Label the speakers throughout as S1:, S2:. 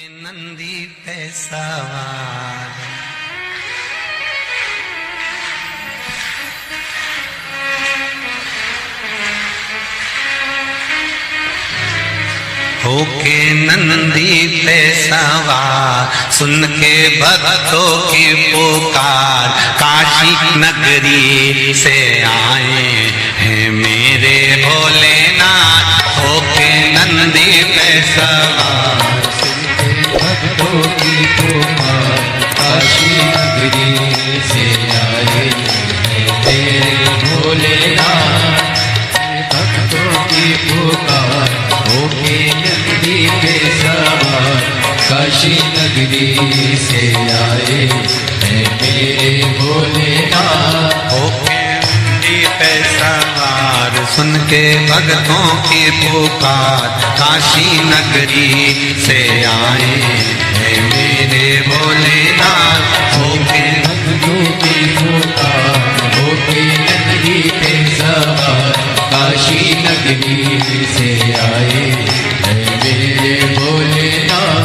S1: नंदी पे सवार होके नंदी पे सवार, सुन के भक्तों की पुकार, काशी नगरी से आए हैं मेरे भोलेनाथ। होके नंदी पे सवार,
S2: भक्तों की पुकार, काशी नगरी से आए तेरे भोलेनाथ। भक्तों की पुकार, होके नंदी पे सवार, काशी नगरी से आए मेरे भोलेनाथ।
S1: होके नंदी पे सवार, सुन के भक्तों की पुकार, काशी नगरी से आए हैं मेरे भोलेनाथ। होके
S2: भक्तों की पुकार, होके नंदी पे सवार, काशी नगरी से आए मेरे भोलेनाथ।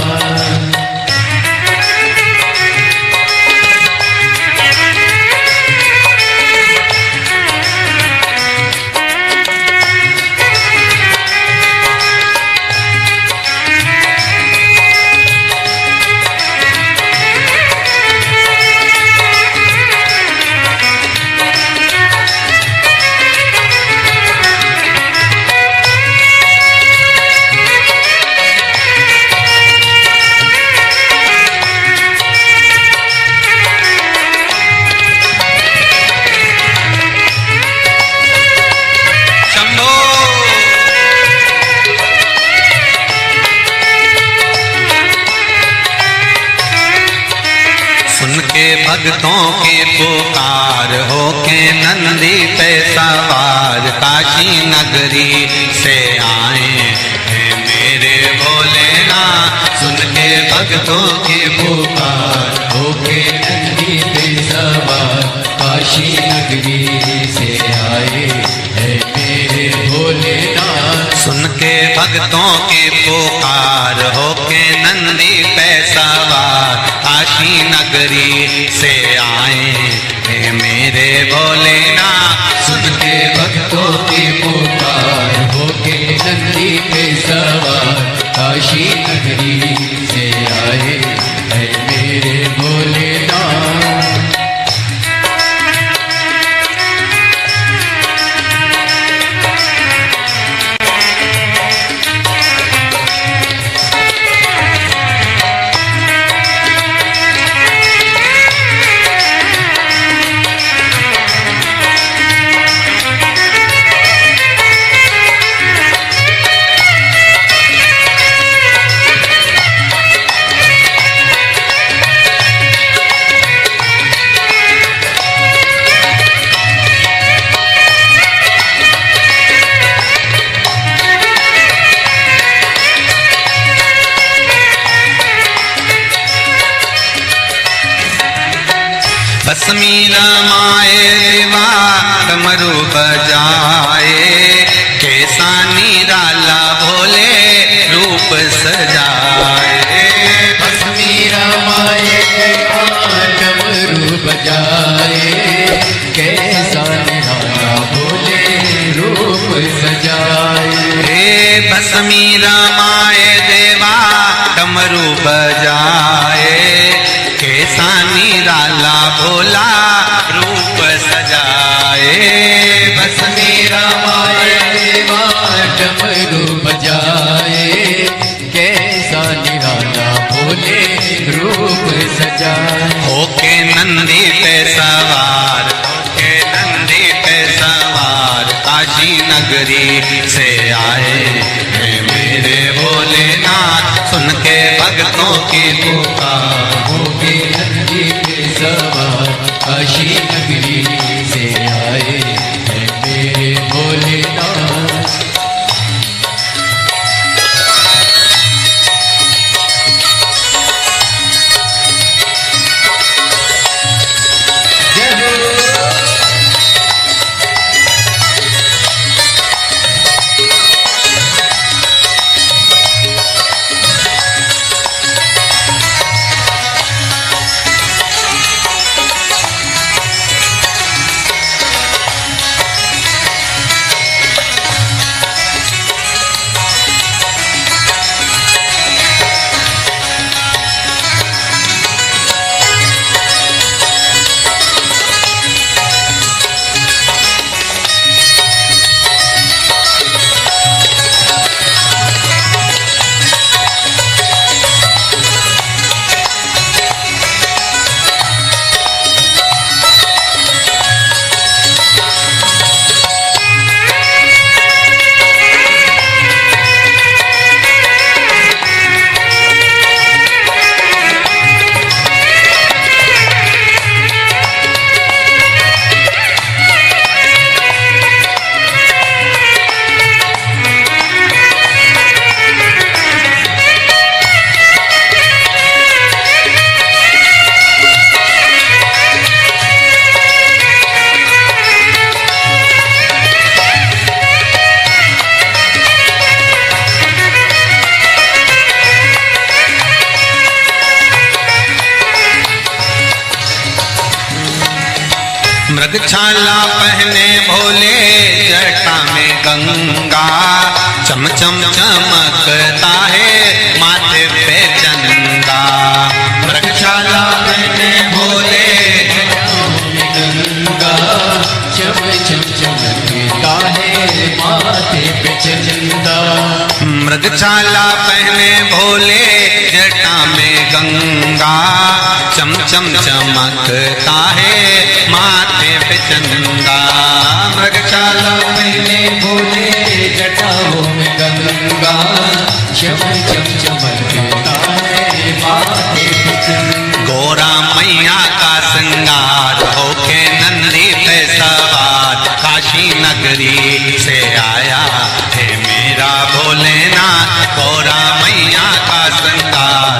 S1: भक्तों की पुकार, होके नंदी पे सवार, काशी नगरी से आए हैं मेरे भोलेनाथ। सुन के भक्तों की पुकार,
S2: होके नंदी पे सवार, काशी नगरी से आए हैं मेरे भोलेनाथ।
S1: सुन के भक्तों की पुकार, होके नंदी पे सवार, काशी नगरी से आए हैं मेरे भोलेनाथ।
S2: सुन के भक्तों की पुकार, होके नंदी पे सवार, काशी नगरी से आए हैं मेरे भोलेनाथ।
S1: भस्मी रमाए देवा डमरू बजाए, कैसा निराला भोले रूप सजाए।
S2: भस्मी रमाए देवा डमरू बजाए, कैसा निराला भोले रूप सजाए।
S1: भस्मी रमाए देवा डमरू बजाए, कैसा निराला भोला रूप सजाए।
S2: भस्मी रमाए देवा डमरू बजाए, कैसा निराला भोले रूप सजाए।
S1: होके नंदी पे सवार, होके नंदी पे सवार, काशी नगरी से आए हैं मेरे भोलेनाथ। सुन के भक्तों की पुकार,
S2: होके नंदी पे सवार, काशी नगरी से आए हैं मेरे भोलेनाथ।
S1: मृगछाला पहने भोले जटा में गंगा, चम चम चमकता है माथे पे चंदा। मृगछाला पहने भोले
S2: गंगा, चम चम चमकता है माथे पे चंदा।
S1: मृगछाला पहने भोले जटा में गंगा, चम चम चमकता है माथे पे चंदा। मृगछाला
S2: पहने भोले जटाओं में गंगा, चम चम चमकता है माथे पे चंदा।
S1: गोरा मैया का श्रृंगार होके नंदी पे सवार, काशी नगरी से आया है मेरा भोलेनाथ। गोरा मैया का श्रृंगार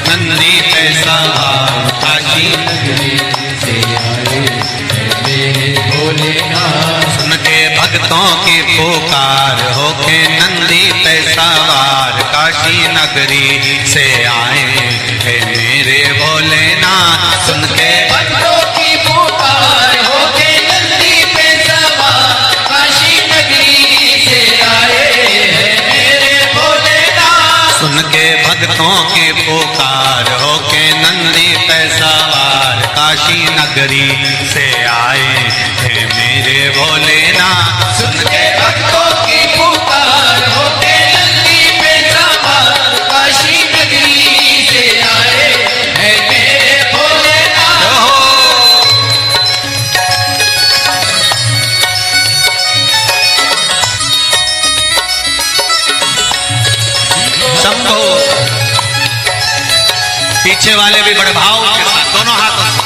S1: नंदी पे सवार, काशी
S2: नगरी से आए है मेरे भोलेनाथ।
S1: सुन के भक्तों की पुकार होके नंदी पे सवार, काशी नगरी से आए है मेरे भोलेनाथ। सुन के
S2: भक्तों की पुकार होके नंदी पे सवार, काशी नगरी से आए हैं मेरे भोलेनाथ।
S1: सुन के भक्तों की पुकार होके नंदी पे सवार, काशी नगरी से आए हैं मेरे भोलेनाथ।
S2: सुन के भक्तों की पुकार होके नंदी पे सवार, काशी नगरी से आए हैं मेरे भोलेनाथ।
S1: शंभो। पीछे वाले भी बड़े भाव के साथ दोनों हाथों से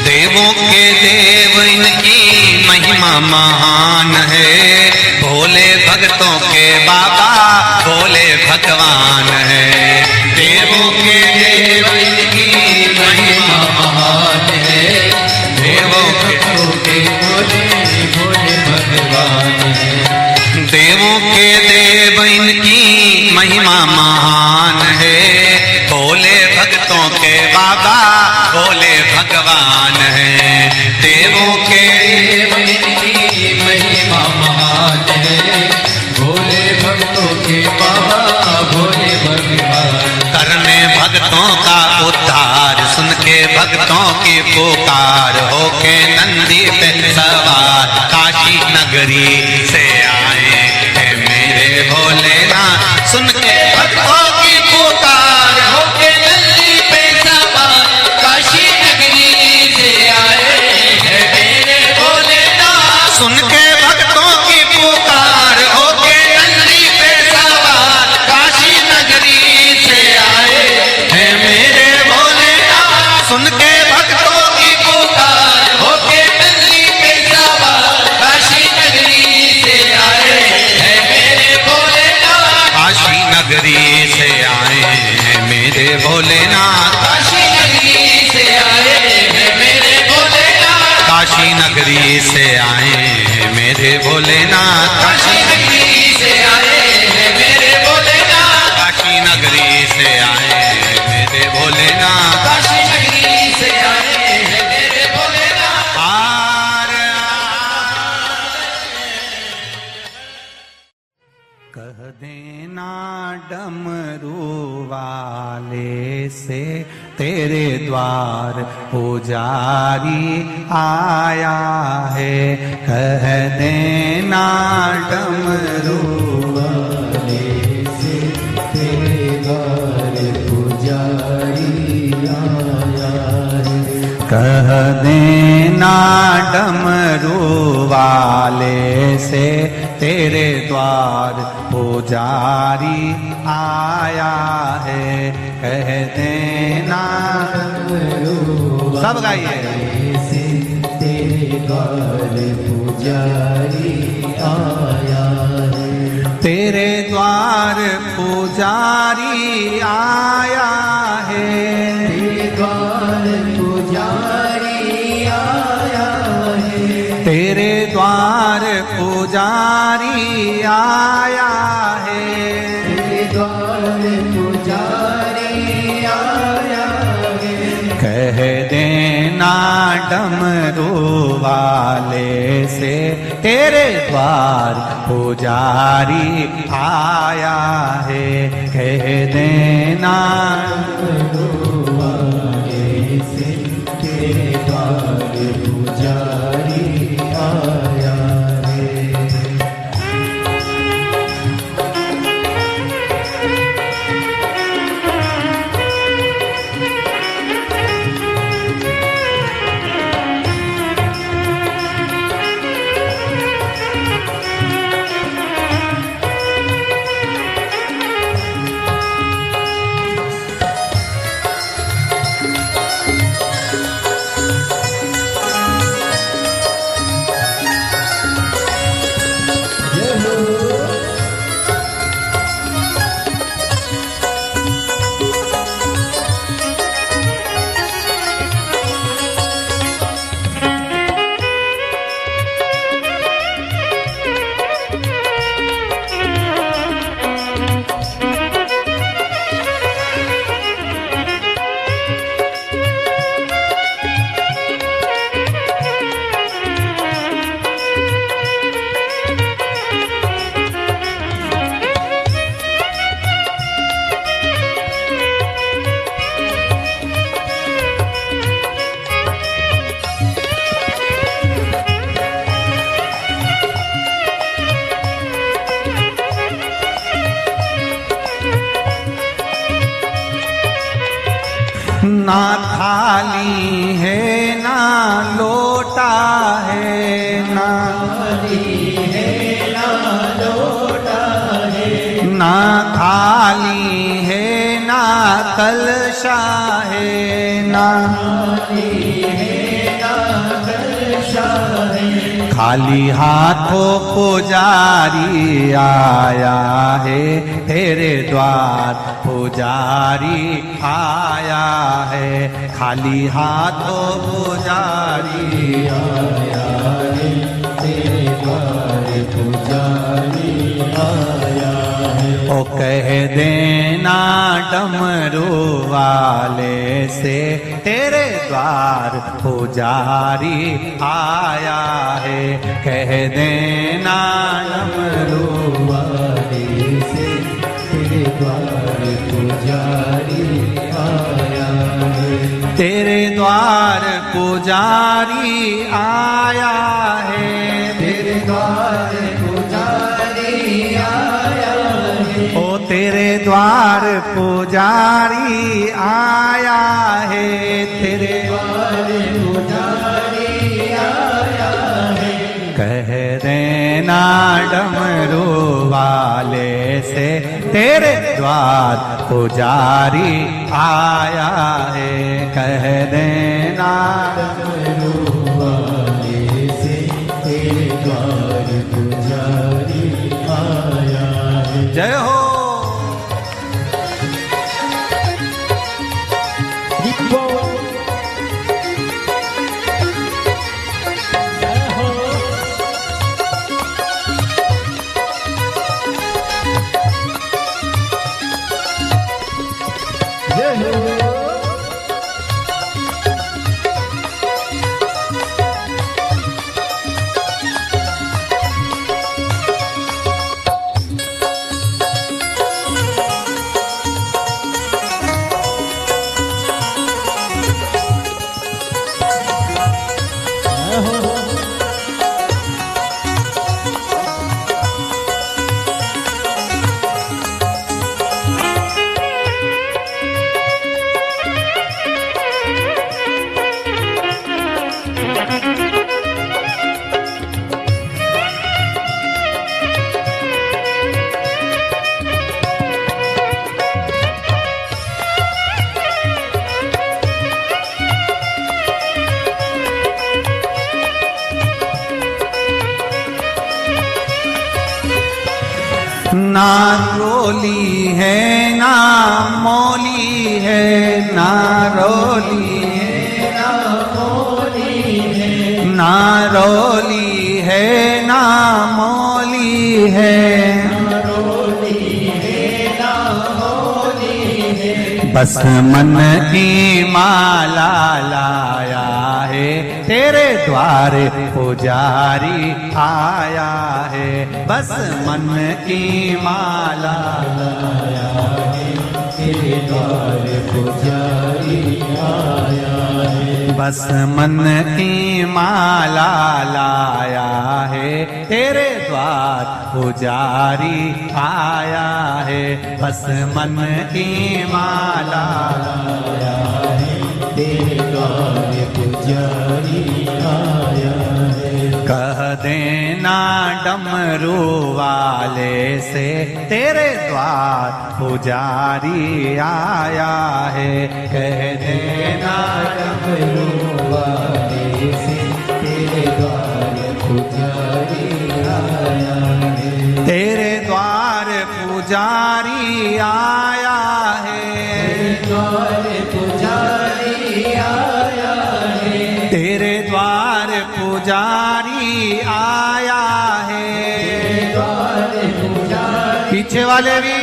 S1: देवों के देव इनकी महिमा महान है, भोले भक्तों के बाबा भोले भगवान है। देवों के देव इनकी महिमा
S2: महान है,
S1: देवों के
S2: भोले भोले भगवान है।
S1: देवों के देव इनकी महिमा महान है, भोले भक्तों के बाबा भोले भगवान है। देवों के
S2: देव इनकी महिमा महान है, भोले भक्तों के बाबा भोले भगवान।
S1: करने भक्तों का उद्धार, सुन के भक्तों की पुकार होके नंदी पे सवार, काशी नगरी से आए हैं मेरे भोलेनाथ। सुन के भक्तों की पुकार
S2: होके नंदी पे सवार, काशी नगरी से आए हैं मेरे भोलेनाथ।
S1: सुन के भक्तों की पुकार होके नंदी पे सवार, काशी नगरी से आए हैं मेरे भोलेनाथ। सुन के भक्तों की
S2: पुकार होके नंदी पे सवार, काशी नगरी से आए हैं मेरे भोलेनाथ।
S1: काशी नगरी से आए हैं मेरे भोलेनाथ।
S2: काशी नगरी से आए हैं मेरे भोलेनाथ।
S1: काशी नगरी से आए हैं मेरे भोलेनाथ।
S2: काशी नगरी से आए हैं मेरे भोलेनाथ।
S1: काशी नगरी से आए हैं मेरे भोलेनाथ।
S2: काशी नगरी से आए हैं मेरे भोलेनाथ।
S1: आर कह देना डमरू वाले से तेरे द्वार पुजारी आया है। कह देना डमरू वाले से तेरे द्वार पुजारी आया है। कह देना डमरू वाले से तेरे द्वार पुजारी आया है। कह देना सब गाइए से तेरे द्वार पुजारी आया है। तेरे द्वार पुजारी आया है। तेरे द्वार पुजारी आया है। तेरे द्वार पुजारी आया है। तेरे द्वार पुजारी आया है। कह देना डमरू वाले से तेरे द्वार पुजारी आया है। कह देना डमरू वाले से तेरे द्वार पुजारी आया है। ना थाली है ना लोटा है। ना थाली है ना लोटा है। ना थाली है ना कलशा है। ना थाली है ना कलशा है। खाली हाथों पुजारी आया है। तेरे द्वार पुजारी आया है। खाली हाथों पुजारी आया है। तेरे द्वार पुजारी आया है। ओ कह देना डमरू वाले से तेरे द्वार पुजारी आया है। कह देना डमरू वाले से तेरे द्वार पुजारी आया है। तेरे द्वार पुजारी आया है। तेरे द्वार पुजारी आया है। ओ तेरे द्वार पुजारी आया है। तेरे द्वार पुजारी आया है। कह देना डमरू वाले से तेरे द्वार पुजारी आया है। कह देना डमरू वाले से तेरे द्वार पुजारी आया है। जय हो। ना रोली है ना मौली है, ना रोली है ना मौली है, ना रोली है ना मौली है, ना रोली है ना मौली है। बस मन की माला लाया है, तेरे द्वार पुजारी आया है। बस मन की माला लाया है, तेरे द्वार पुजारी आया है। बस मन की माला लाया है, तेरे द्वार पुजारी आया है। बस मन की माला लाया है, तेरे द्वार पुजारी आया है। कह देना डमरू वाले से, तेरे द्वार पुजारी आया है। कह देना डमरू वाले से, तेरे द्वार पुजारी आया है। तेरे द्वार पुजारी आया है, द्वार पुजारी आया है। तेरे द्वार पुजारी आया है, द्वार पुजारी। पीछे वाले भी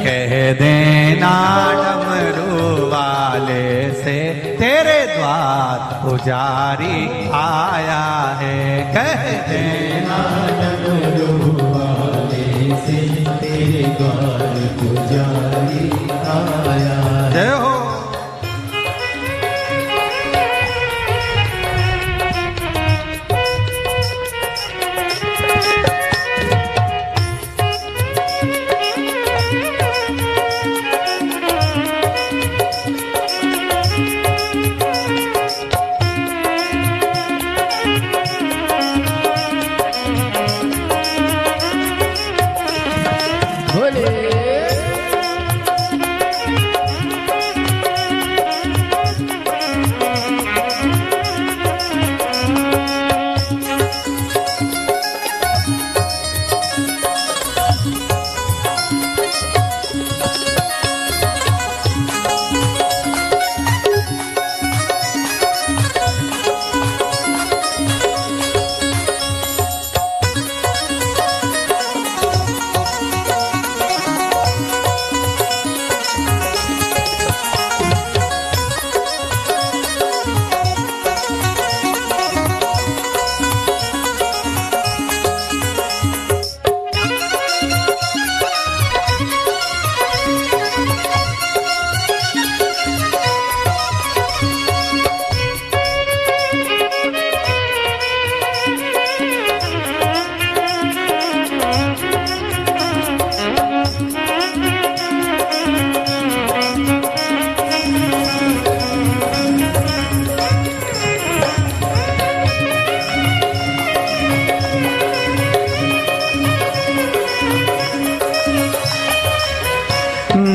S1: कह देना डमरू वाले से, तेरे द्वार पुजारी आया है। कह देना डमरू वाले से, तेरे द्वार पुजारी आया है। जय हो।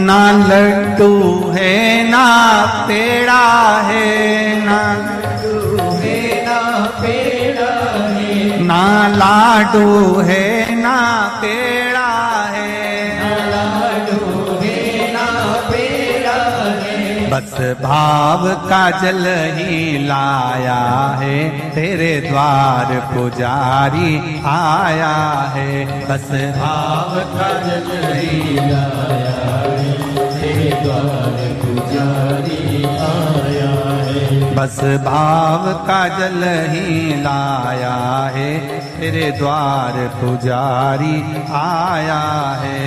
S1: ना लड्डू है ना पेड़ा है, ना लड्डू है ना पेड़ा है, ना लाडू है ना पेड़ा है, ना लाडू है ना पेड़ा है। बस भाव का जल ही लाया है, तेरे द्वार पुजारी आया है। बस भाव का जल ही लाया है, तेरे द्वार पुजारी आया है। बस भाव का जल ही लाया है, तेरे द्वार पुजारी आया है।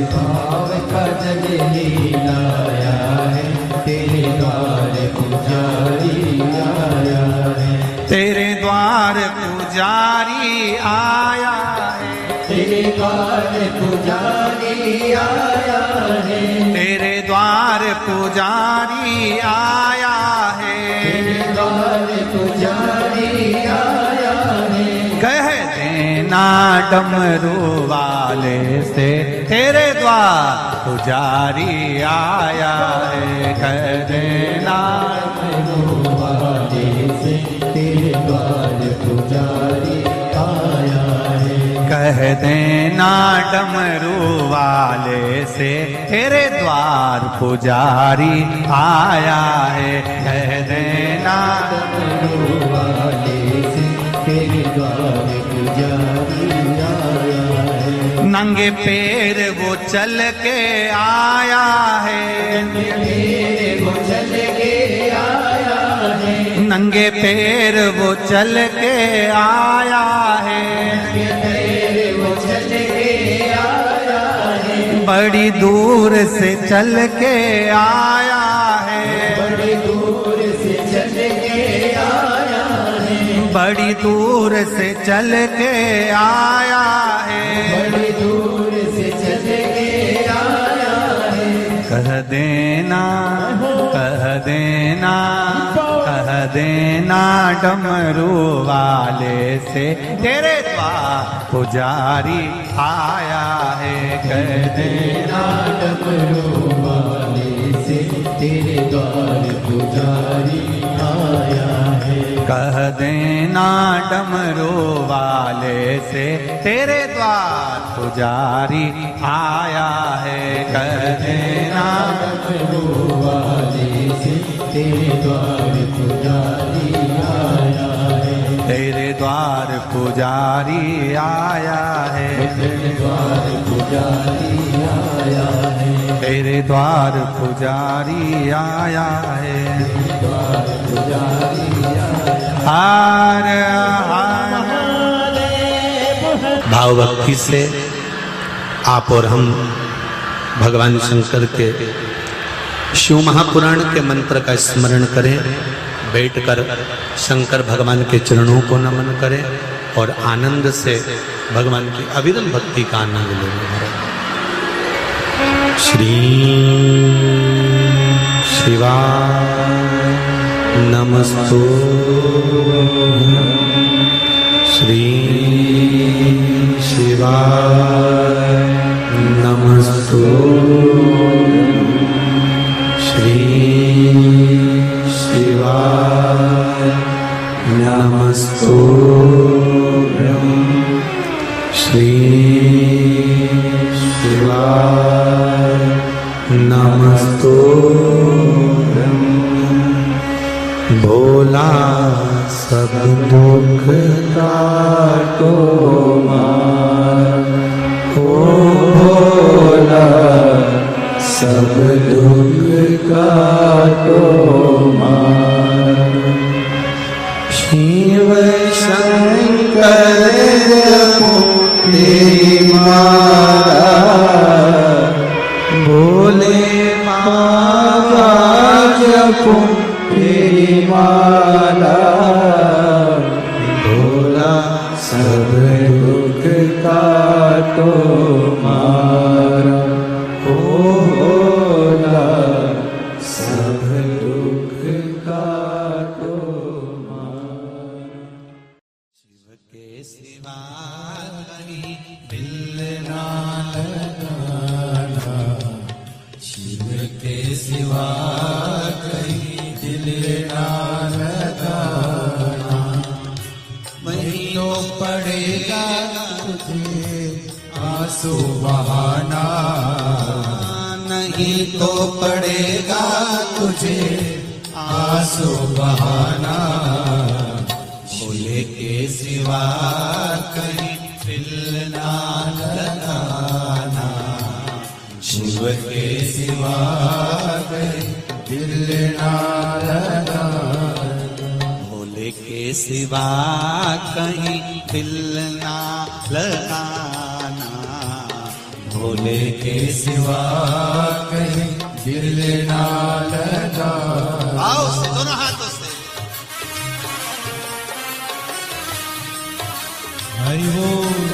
S1: भाव का जल ही लाया है, तेरे द्वार पुजारी आया है। तेरे द्वार पुजारी आया है, तेरे द्वार पुजारी आया है। तेरे द्वार पुजारी आया है, तेरे द्वार पुजारी आया है। कह देना डमरू वाले से, तेरे द्वार पुजारी आया है। कह देना डमरू वाले से, तेरे द्वार पुजारी आया है। कह देना डमरू वाले से तेरे द्वार पुजारी आया है। कह देना
S2: डमरू वाले से तेरे द्वार पुजारी आया है।
S1: नंगे पैर वो चल के आया है।
S2: वो चल के आया है।
S1: नंगे पैर वो चल के आया है।
S2: वो चल के आया है।
S1: बड़ी दूर से चल के आया है।
S2: बड़ी दूर से चल के आया है।
S1: बड़ी दूर से चल के आया है।
S2: बड़ी दूर से चल के आया है।
S1: कह देना, कह देना, कह देना डमरू वाले से तेरे द्वार पुजारी आया है। कह देना
S2: डमरू वाले से तेरे द्वार पुजारी आया है।
S1: कह देना डमरू वाले से तेरे द्वार पुजारी आया है। कह देना
S2: डमरू वाले से तेरे द्वार पुजारी आया है।
S1: तेरे द्वार पुजारी आया है।
S2: तेरे द्वार पुजारी आया है।
S1: तेरे द्वार पुजारी आया है।
S2: द्वार पुजारी आया है।
S1: हार हार भाव भक्ति से आप और हम भगवान शंकर के शिव महापुराण के मंत्र का स्मरण करें। बैठकर शंकर भगवान के चरणों को नमन करें और आनंद से भगवान की अविरल भक्ति का आनंद लें। श्री शिवाय नमस्तुभ्यं। श्री शिवाय नमस्तुभ्यं। श्री शिवाय नमस्तुभ्यं। श्री शिवाय नमस्तुभ्यं। भोला सब दुख काटो मार। ओ भोला सब दुख काटो मार। शिव शंकर तेरी मारा। भोले बाबा जपो तेरी माला। भोला सब दुख काटो मारा। ओ भोला सब दुख काटो मारा। शिव के सिवा कहीं दिल ना लगाना। शिव के सिवा कहीं दिल ना लगाना। वही तो पड़ेगा तुझे आंसू बहाना। नहीं तो पड़ेगा तुझे आंसू बहाना। भोले के सिवा कहीं दिल ना लगाना। शिव के सिवा कहीं दिल ना लगाना। भोले के सिवा कहीं दिल ना लगाना। भोले के सिवा कहीं दिल ना लगाना। आओ से दोनों हाथों से।
S2: हरि बोल।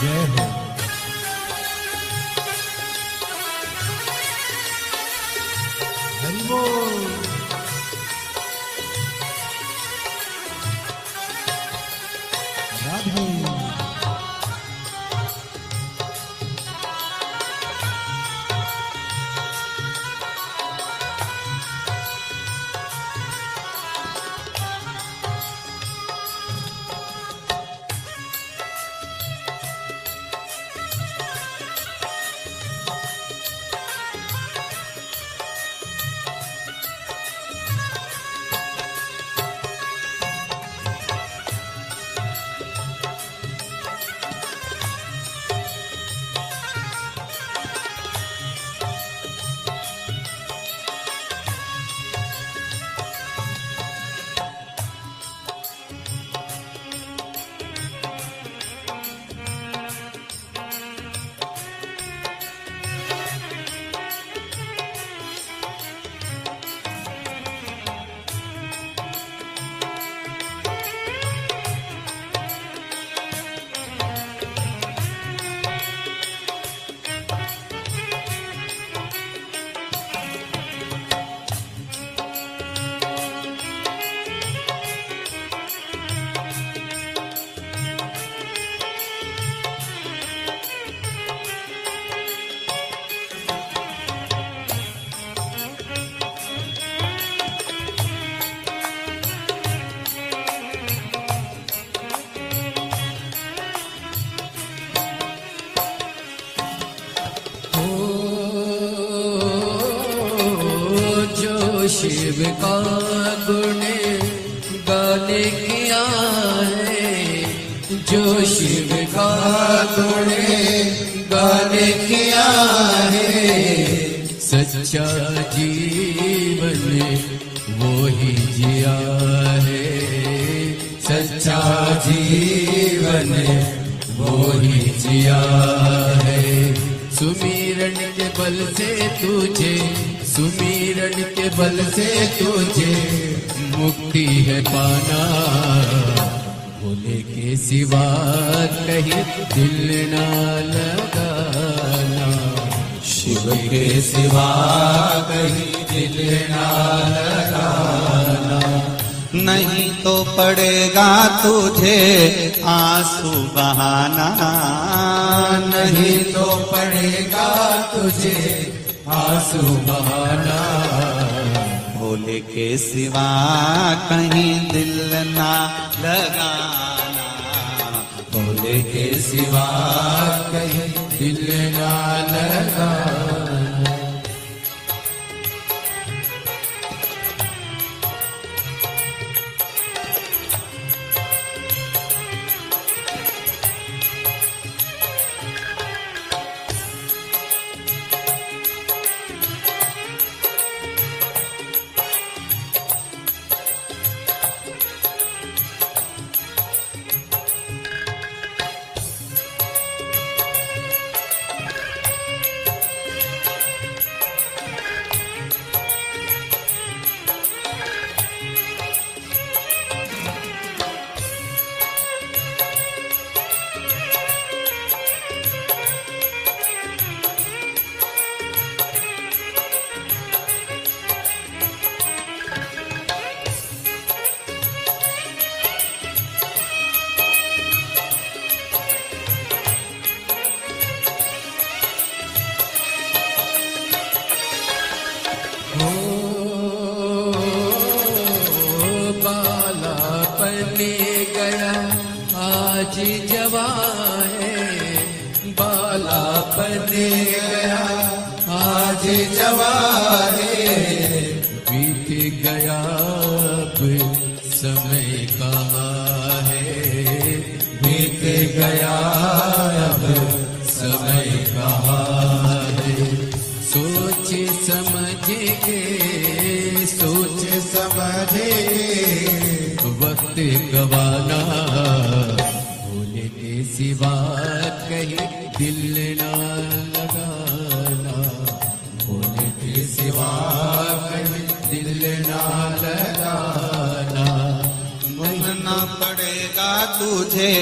S2: जय हो। हरि बोल। राधे। शिव का गुण गाने किया है, जो शिव का गुण गाने किया है, सच्चा जीवन वो ही जिया है, सच्चा जीवन वो ही जिया है। सुमिरन के बल से तुझे, सुमिरन के बल से तुझे मुक्ति है पाना, भोले के सिवा कहीं दिल ना लगाना, शिव के सिवा कहीं दिल ना लगाना।
S1: नहीं तो पड़ेगा तुझे आंसू बहाना,
S2: नहीं तो पड़ेगा तुझे आंसू बहाना,
S1: भोले के सिवा कहीं दिल ना लगाना,
S2: भोले के सिवा कहीं दिल ना लगाना। गया आज जवान है, बालापन गया आज जवान है, बीत गया अब समय कहाँ है, बीत गया अब समय कहाँ है। सोच समझ के, सोच समझ के वक्त गवाना, भोले के सिवा कहीं दिल ना लगाना, भोले के सिवा कहीं दिल ना लगाना।
S1: भूलना पड़ेगा तुझे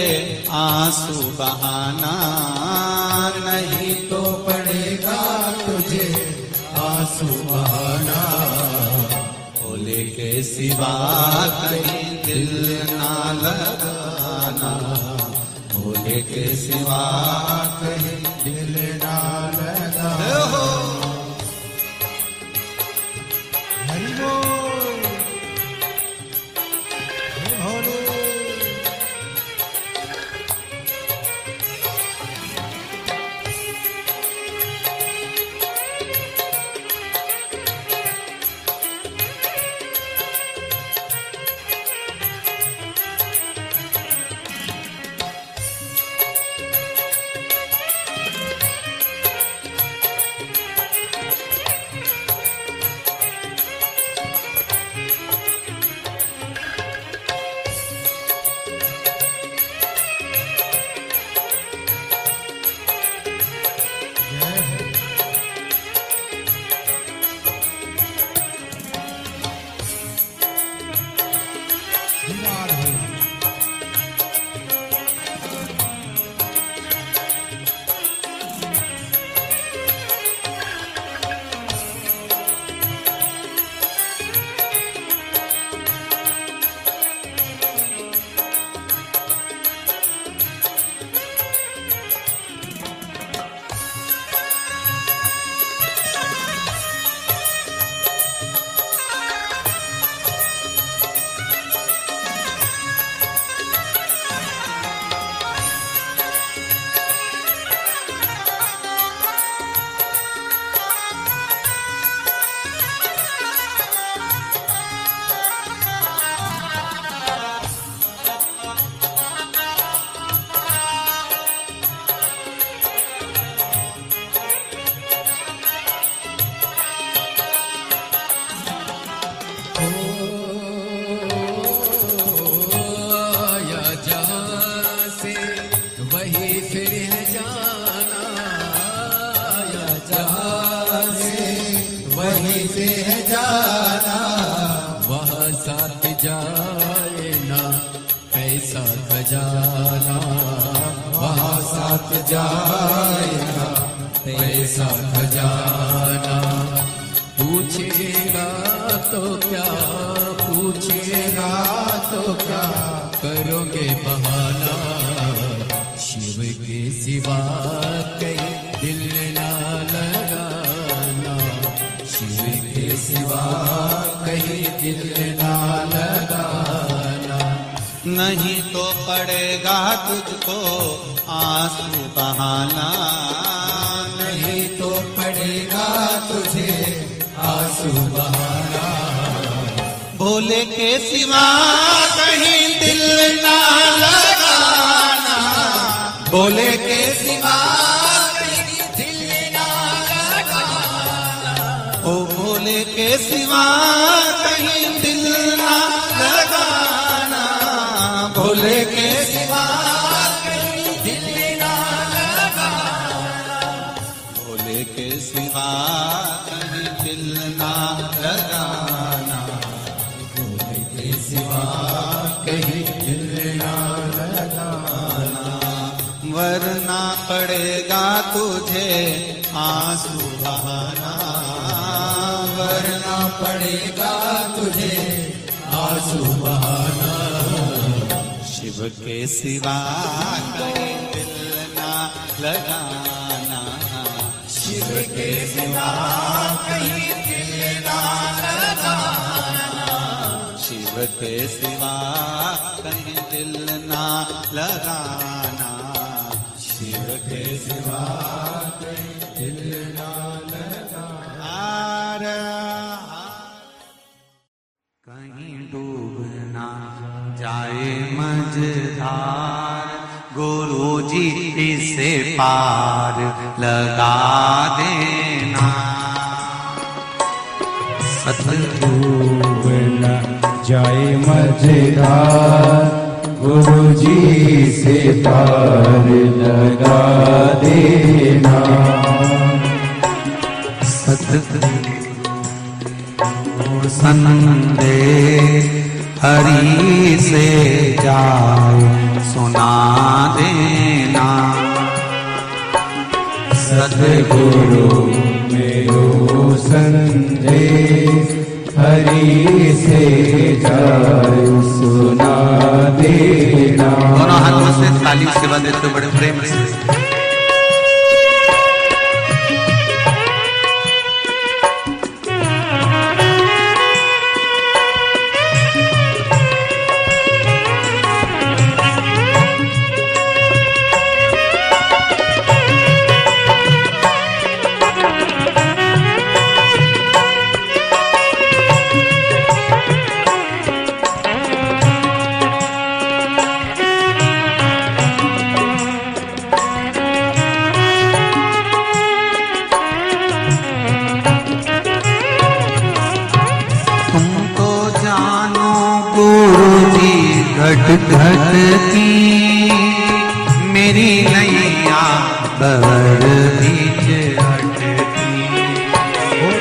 S1: आंसू बहाना,
S2: नहीं तो पड़ेगा तुझे आंसू बहाना,
S1: भोले के सिवा कहीं दिल ना लगाना, भोले के सिवा
S2: कहीं दिल ना लगाना। हरि बोल भोले। जाना, वहाँ साथ जाएगा पैसा खजाना। पूछेगा तो क्या, पूछेगा तो क्या, करोगे बहाना। शिव के सिवा कहीं दिल ना लगाना, शिव के सिवा कहीं दिल ना लगाना।
S1: नहीं तो पड़ेगा तुझको आंसू बहाना,
S2: नहीं तो पड़ेगा तुझे आंसू बहाना।
S1: भोले के सिवा कहीं दिल ना लगाना,
S2: भोले के सिवा कहीं दिल ना लगाना।
S1: ओ भोले के सिवा कहीं दिल ना लगाना,
S2: भोले के सिवा कहीं दिल ना लगाना।
S1: भोले के सिवा कहीं दिल ना लगाना,
S2: भोले के सिवा कहीं दिल ना लगाना।
S1: वरना पड़ेगा तुझे आंसू बहाना,
S2: वरना पड़ेगा तुझे आंसू बहाना।
S1: शिव के सिवा कहीं दिल ना लगाना,
S2: शिव के सिवा कहीं दिल ना लगाना।
S1: शिव के सिवा कहीं दिल ना लगाना,
S2: शिव के सिवा कहीं दिल ना लगाना।
S1: कहीं डूब ना जाए मझधार, गुरुजी इसे पार लगा देना।
S3: डूब न जाए मझधार, गुरुजी से पार लगा देना।
S1: सतगुरु संदेश हरि से जाए सुना देना।
S3: सतगुरु मेरो संदेश हरि से जाए सुना देना।
S1: दोनों हाथों से ताली सेवा देते बड़े प्रेम से। घट घट की मेरी नैया बड़ बीच अटकी।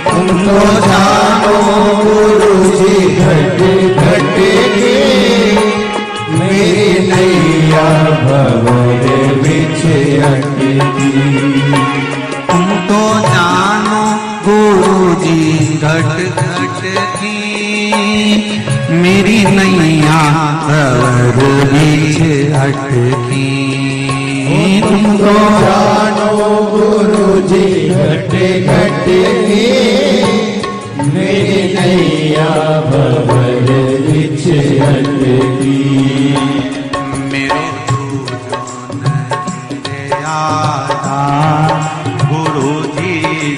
S3: तुम तो जानो गुरुजी घट घट की मेरी नैया भंवर बिछ अटकी।
S1: तुम तो जानो गुरुजी घट घट की मेरी नैया भंवर बीच अटकी।
S3: तुम तो जानो गुरुजी घट घट की मेरी नैया भंवर बिछ अटकी।
S1: मेरे तुझो नहीं आता गुरुजी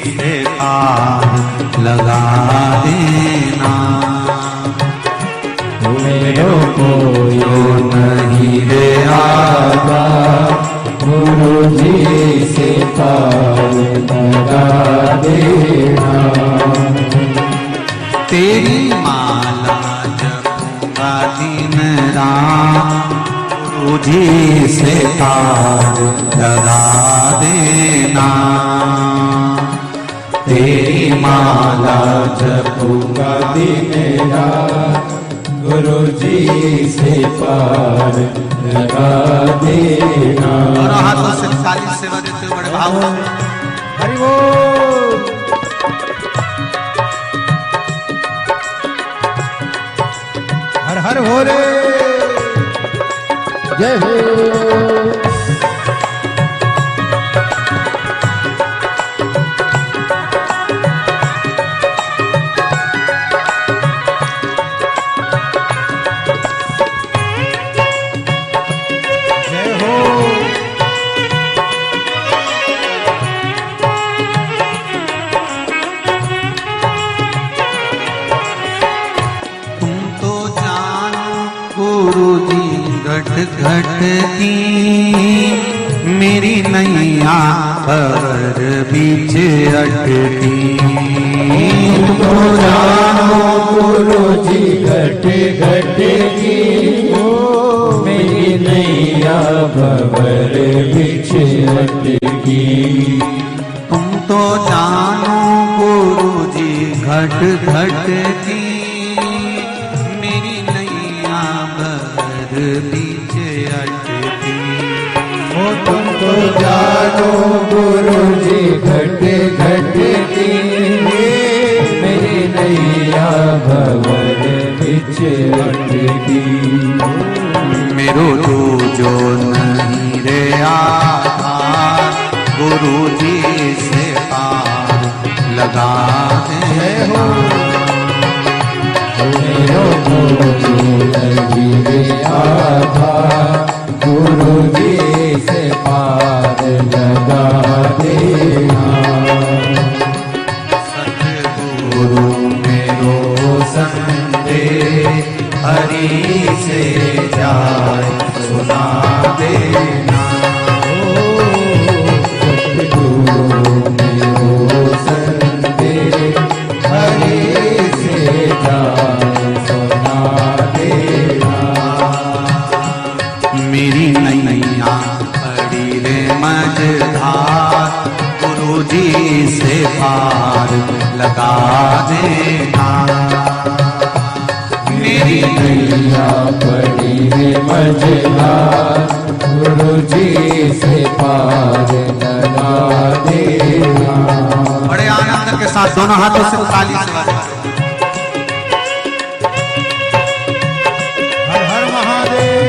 S1: से पार लगा देना।
S3: मेरो कोई नहीं रे आता गुरुजी से पार लगा देना।
S1: तेरी माला जपूंगा दिन रात गुरुजी से पार लगा देना।
S3: तेरी माला जपूंगा दिन रात गुरु जी से पार लगा देना।
S1: दोनों हाथों से ताली सेवा देते हुए बड़े भाव
S3: हरि बोल। हर हर भोले जय हो।
S1: घट की मेरी नैया पर बीच अटकी।
S3: तो जानो गुरु जी घट घट की मेरी नैया भंवर बीच अटकी।
S1: तुम तो जानो गुरु जी घट घट की मेरी नैया भंवर बीच अटकी।
S3: ओ तुम तो जानो गुरु जी घट घट की मेरी नैया भंवर बीच अटकी।
S1: मेरो जो नहीं रे आधार गुरु जी से पार लगा दे हो।
S3: मेरो जो नहीं रे आधार गुरु जी से पार लगा देना।
S1: सतगुरु मेरो संदेश हरि से जाए सुना देना।
S3: सतगुरु मेरो संदेश हरि से जाए सुना देना।
S1: मेरी नैया पड़ी रे मझधार गुरु जी से पार लगा देना। मेरी
S3: नैया पड़ी है मझधार गुरु जी से पार लगा देना।
S1: बड़े आनंद के साथ दोनों हाथों से ताली से बजाएं।
S3: हर हर महादेव।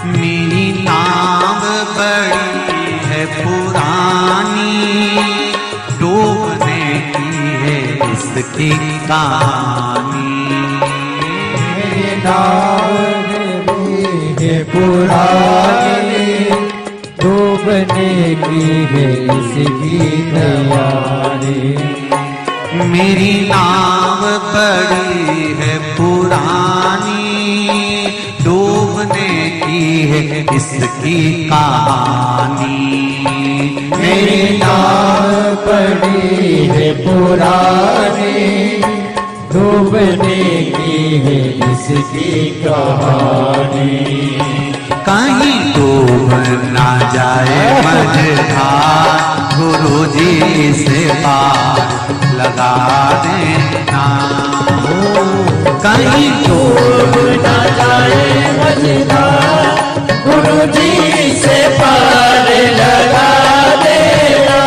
S1: मेरी नाव बड़ी है पुरानी डूबने की है इसकी कहानी।
S3: मेरी नाव है पुरानी डूबने की है इसकी तैयारी।
S1: मेरी नाव बड़ी है पुरानी डूबने की है इसकी कहानी।
S3: मेरी नाव बड़ी है पुरानी डूबने की है इसकी कहानी।
S1: कहीं डूब ना जाए मझधार गुरु जी से पार लगा देना। कहीं डूब
S3: ना जाए मझधार गुरु जी से पार लगा देना।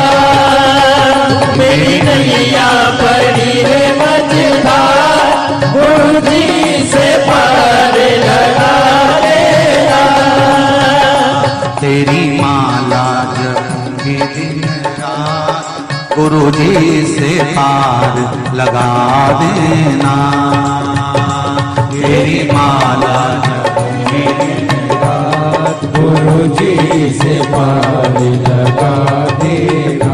S3: मेरी नैया पड़ी है मझधार गुरु जी से पार लगा देना।
S1: तेरी माला जपूंगी दिन रात गुरु जी से पार लगा देना। तेरी माला जपूंगी दिन रात
S3: गुरु जी से पार लगा देना।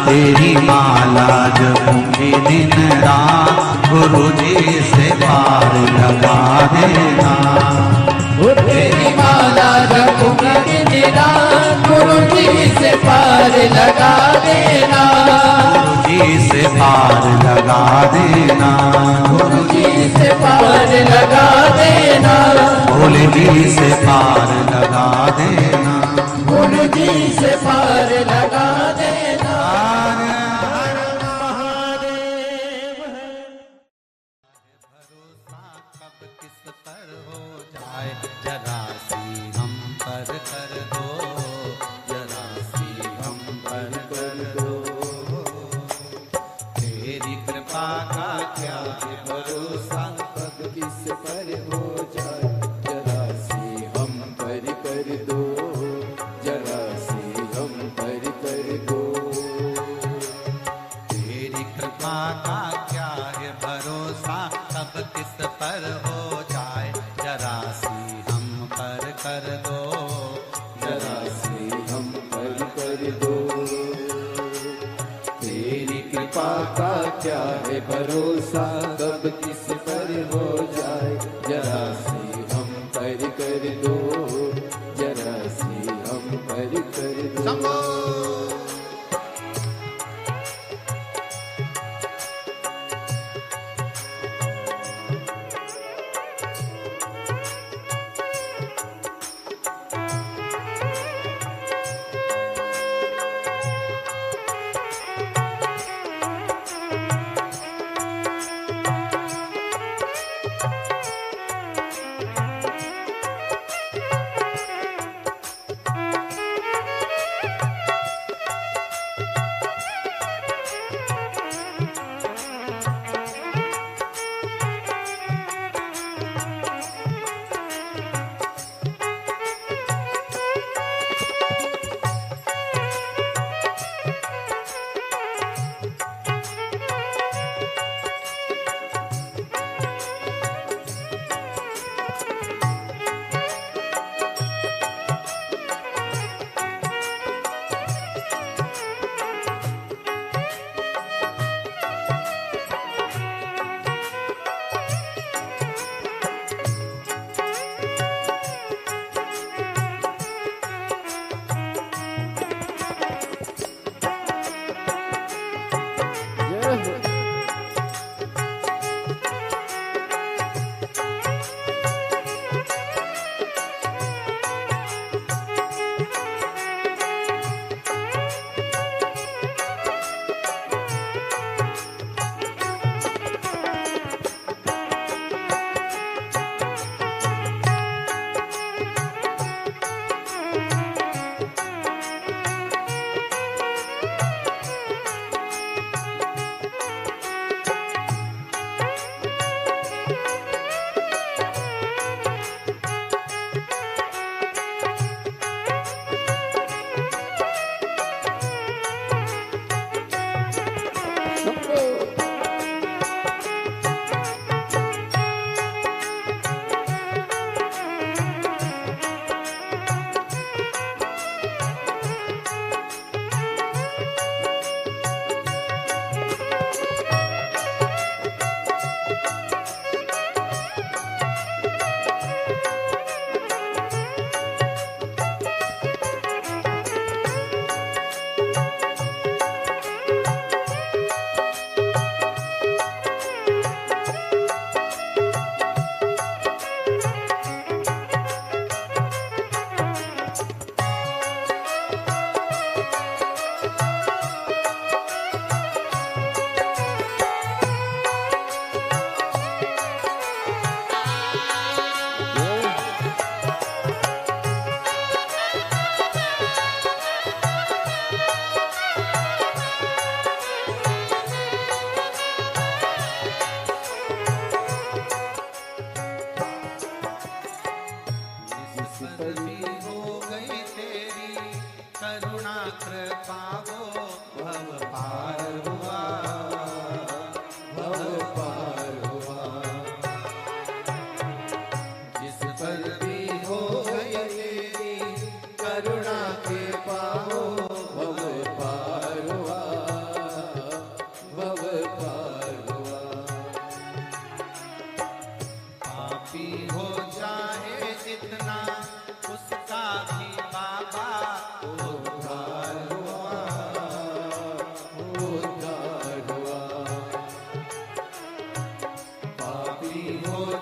S1: तेरी माला जपूंगी दिन रात गुरु जी से पार लगा देना।
S3: तेरी माला जपूंगी दिन रात गुरु जी से पार लगा देना।
S1: गुरु जी से पार लगा देना,
S3: गुरु जी से पार लगा देना,
S1: भोले जी से पार लगा देना,
S3: गुरु जी से पार लगा देना।
S1: भरोसा कब किस पर हो जाए, जरा सी हम पर कर दो, जरा सी हम पर कर दो। तेरी कृपा का क्या है भरोसा,
S3: कब किस पर हो जाए, जरा सी हम पर कर दो, जरा सी हम पर कर दो।
S1: तेरी कृपा का क्या है भरोसा, कब किस पर हो जाए, जरा सी हम पर कर दो,
S3: जरा सी हम पर कर दो। तेरी कृपा का क्या है भरोसा, कब किस पर हो जाए, जरा सी हम पर कर दो, जरा सी हम पर कर दो।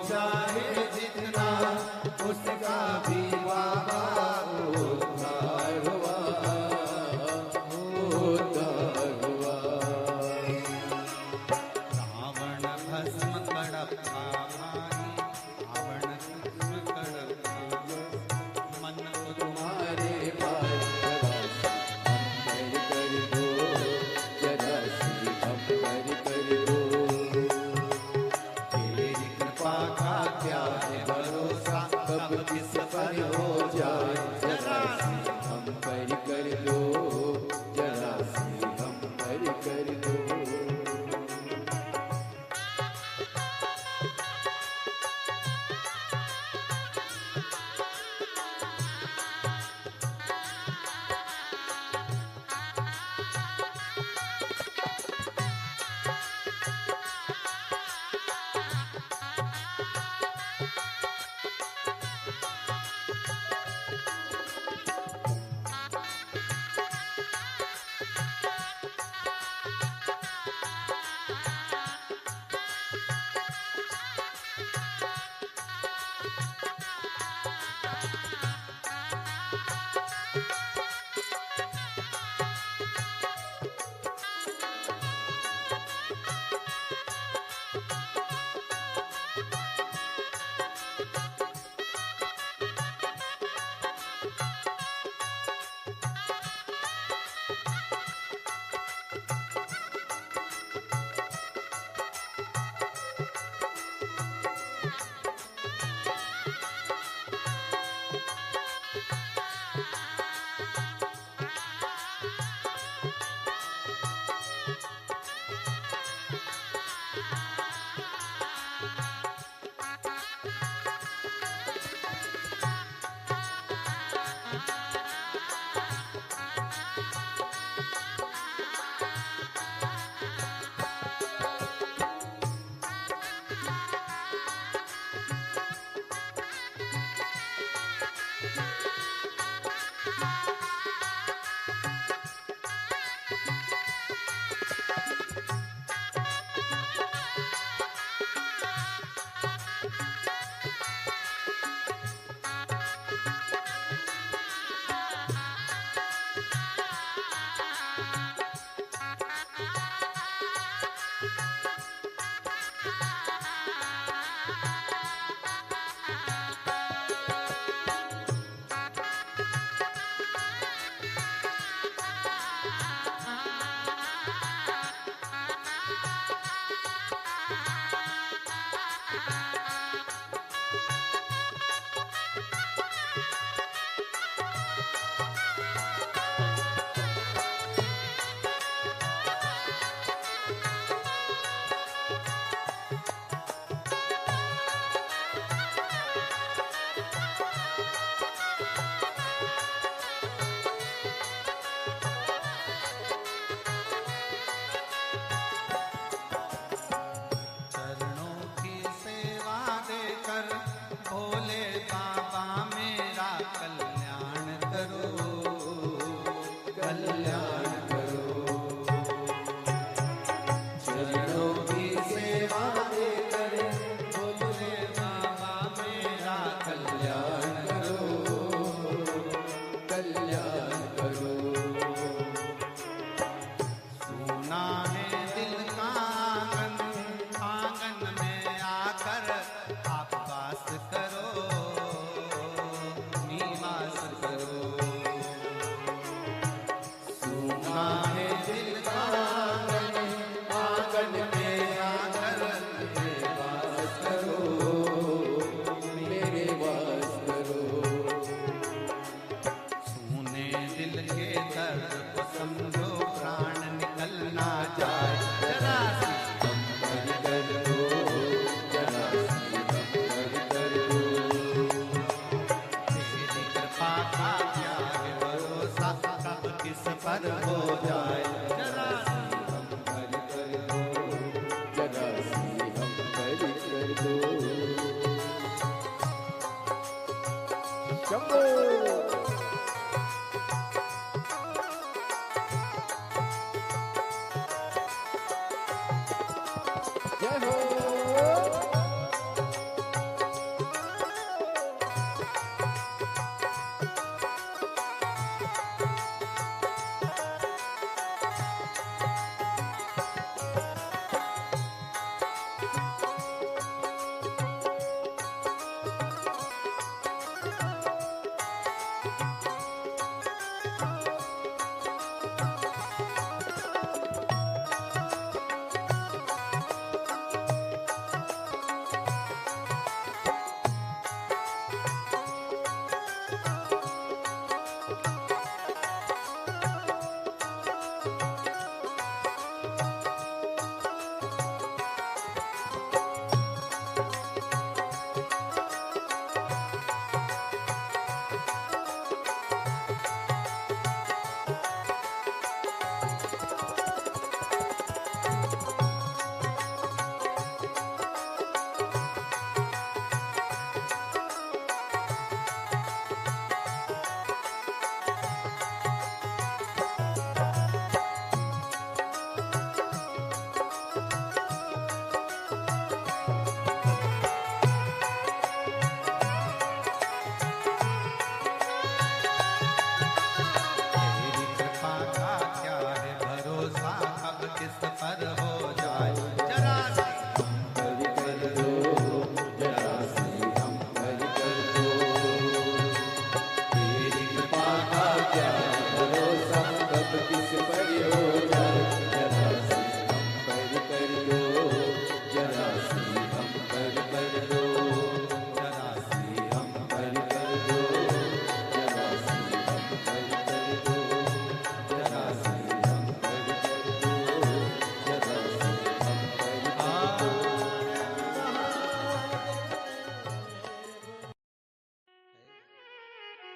S3: चाहे जितना उसका भी बाबा उद्धार हुआ, उद्धार हुआ।
S1: रावण भस्म कड़प्पा भाई, रावण भस्म कड़प्पा, मन को
S3: तुम्हारे पास जरा सी हम कर दो, तेरी कृपा का क्या है भरोसा, कब किस पर हो जाए, जरा सी हम कर दो, जरा सी हम कर दो।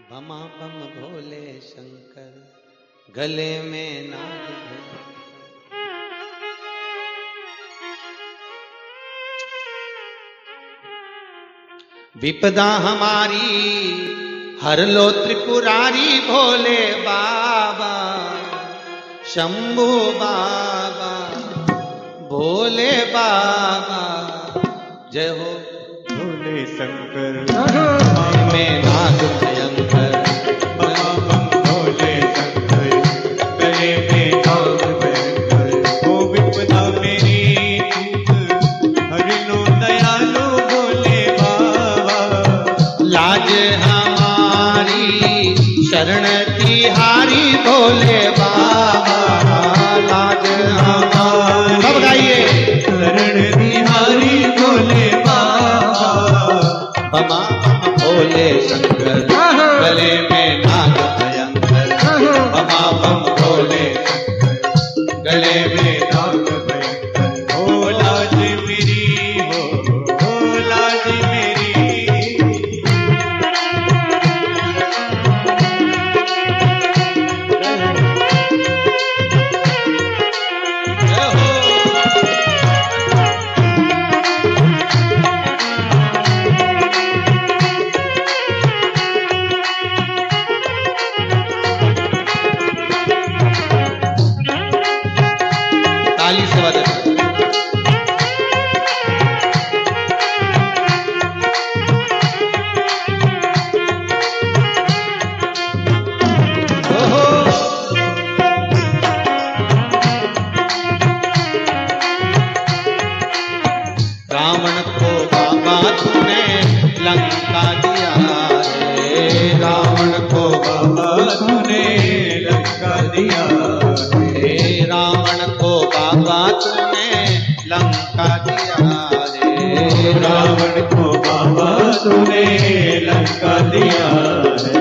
S1: बमा बम भोले शंकर, गले में नाग भैंकर। विपदा हमारी हर लो त्रिपुरारी भोले बाबा, शंभू बाबा, भोले बाबा, जय हो
S3: भोले शंकर
S1: में नाग भयंकर।
S3: भोले शंकर गले में नाग भयंकर। ओ विपदा मेरी हर लो दयालु भोले बाबा,
S1: लाज हमारी शरण तिहारी भोले बाबा, लाज हमारी। सब गाइए।
S3: शरण तिहारी भोले बाबा,
S1: बमा बम भोले शंकर, गले में नाग भयंकर। बमा बम भोले शंकर, गले में नाग भयंकर।
S3: ओ लाज मेरी हो लाज मेरी।
S1: जय हो। ताली से बजाते। ओहो। रावण को बाबा तूने लंका दिया रे, रावण को बाबा
S3: तूने लंका दिया
S1: रे, रावण को बाबा तूने लंका दिया रे,
S3: रावण को बाबा तूने लंका दिया है।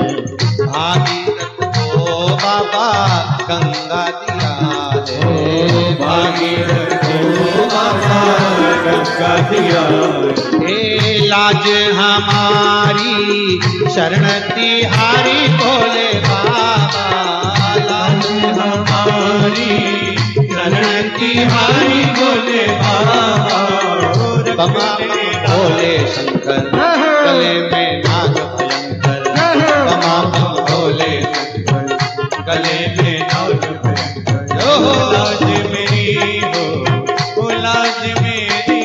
S1: भागीरथ को बाबा गंगा दिया रे,
S3: भागीरथ को बाबा गंगा दिया
S1: हे लाज हमारी शरण तिहारी भोले बाबा, लाज
S3: हमारी शरण तिहारी भोले बाबा।
S1: बमा भोले शंकर, गले में नाग भयंकर। बमा बम भोले शंकर, गले में नाग भयंकर। ओहो।
S3: लाज मेरी हो लाज मेरी।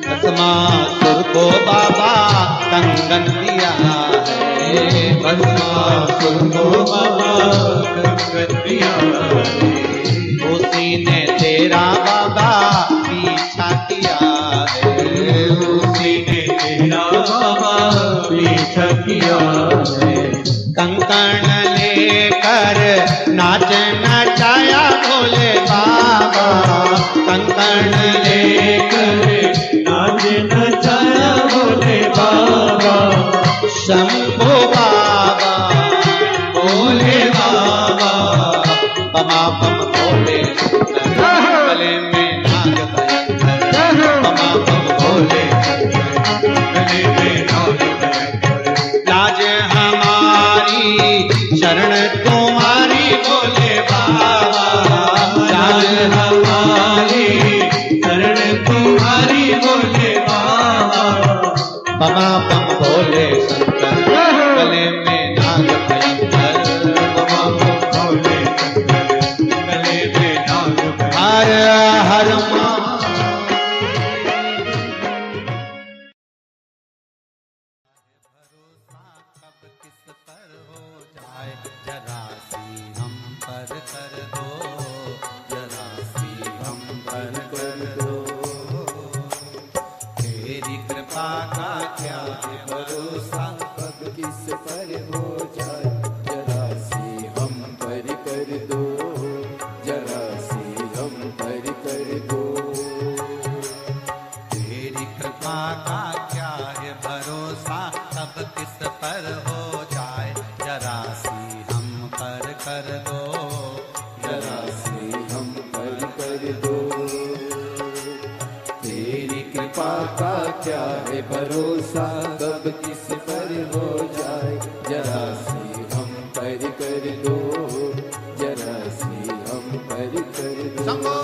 S1: भस्मासुर को बाबा कंगन दिया है, भस्मासुर को बाबा
S3: कंगन दिया है।
S1: उसी ने तेरा बाबा पीछा किया है,
S3: उसी ने तेरा बाबा पीछा किया है।
S1: कंकण लेकर नाच नचाया भोले बाबा, कंकण लेकर
S3: नाच नचाया भोले बाबा।
S1: शंभो बाबा, भोले बाबा, बमा बम भोले शंकर, गले में नाग भयंकर। बमा बम भोले शंकर, गले में नाग भयंकर। लाज हमारी शरण तुम्हारी भोले बाबा, का क्या है भरोसा,
S3: कब किस पर हो जाए, जरा सी हम पर कर दो, जरा सी हम पर कर दो।
S1: तेरी कृपा का क्या है भरोसा, कब किस पर हो जाए, जरा सी हम पर कर दो,
S3: जरा सी हम पर कर दो। तेरी कृपा का क्या है भरोसा, कब किस पर हो जाए, जरा सी हम पर कर दो, जरा सी हम पर कर दो।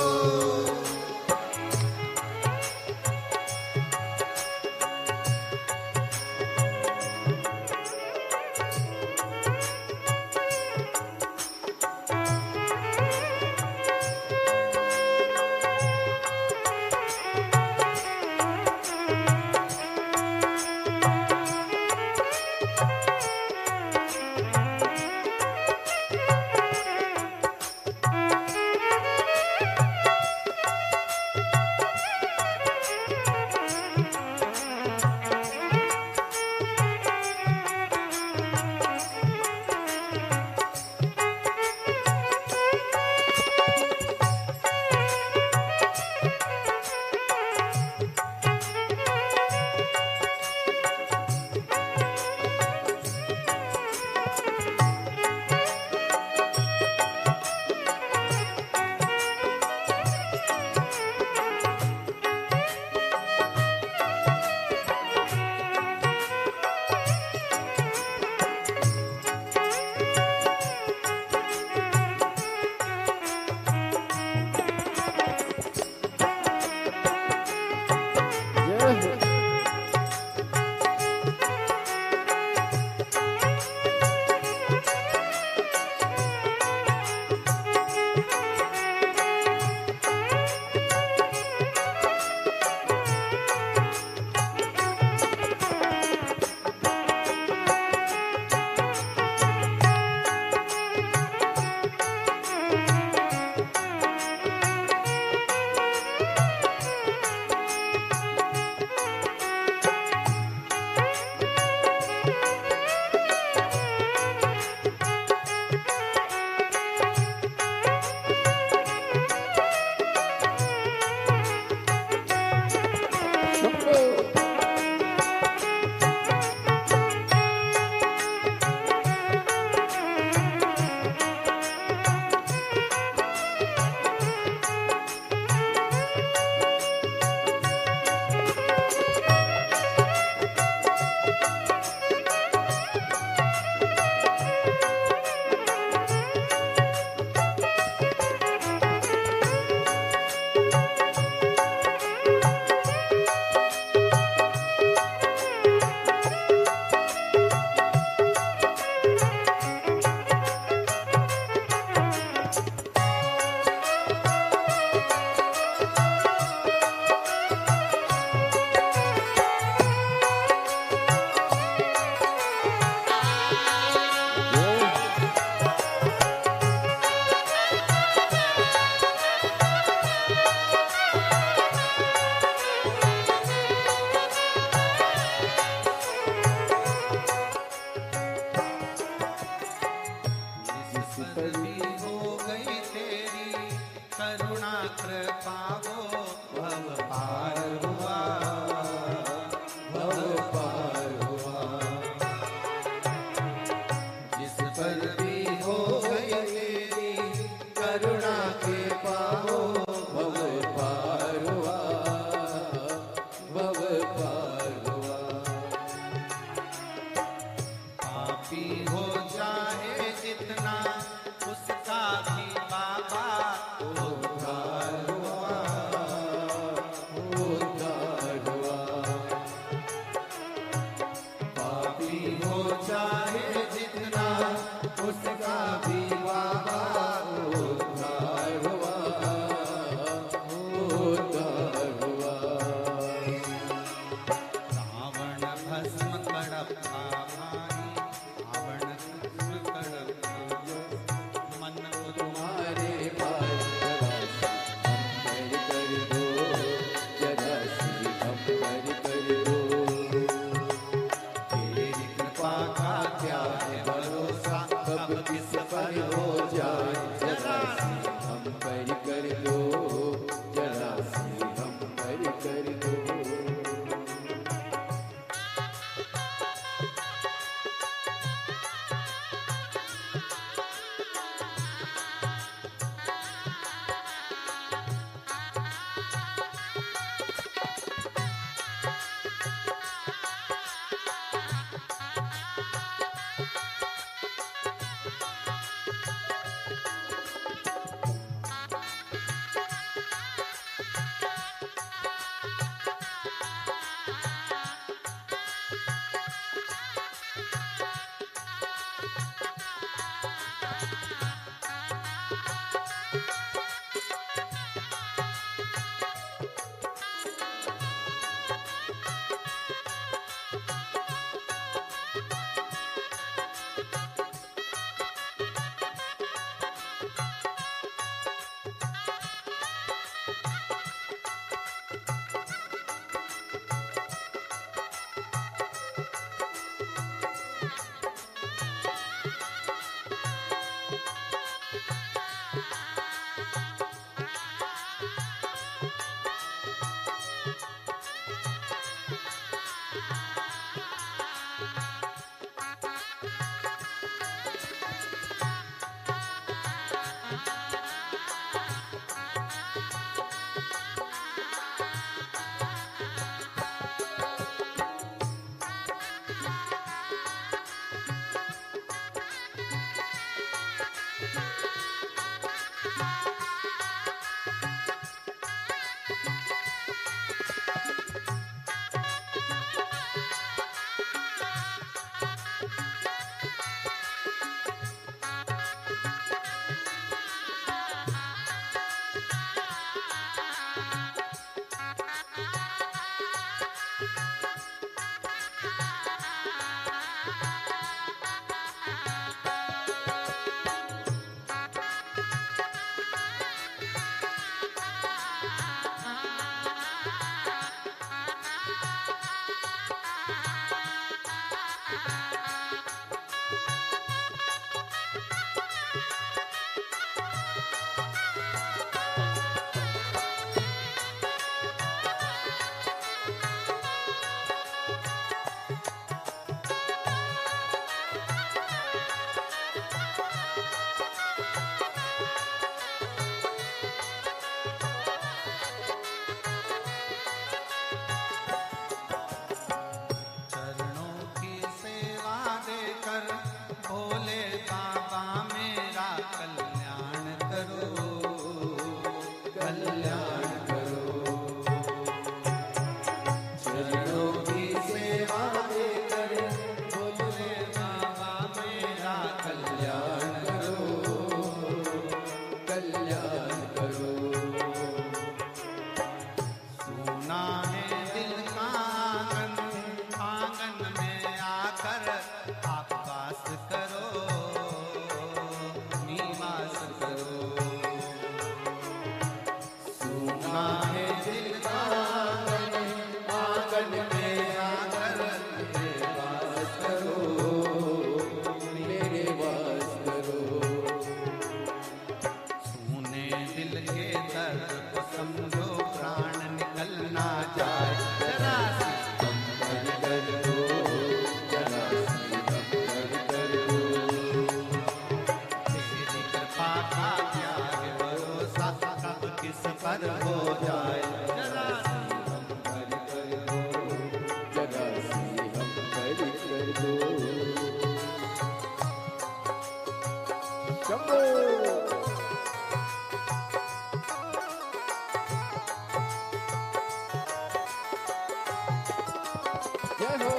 S3: जय हो।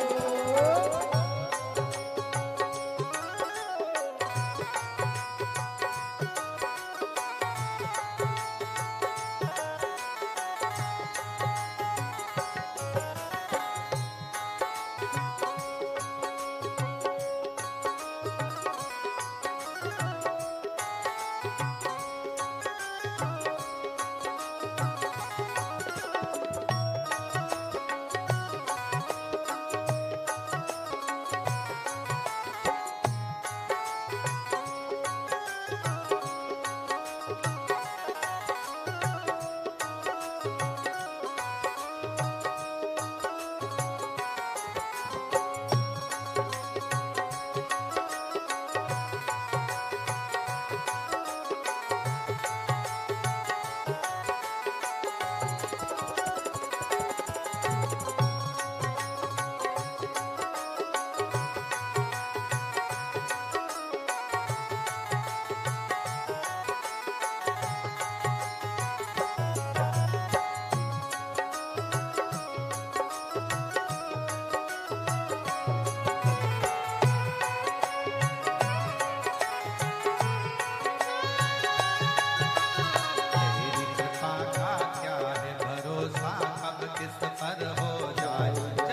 S1: तेरी कृपा का क्या है भरोसा, कब किस पर हो जाए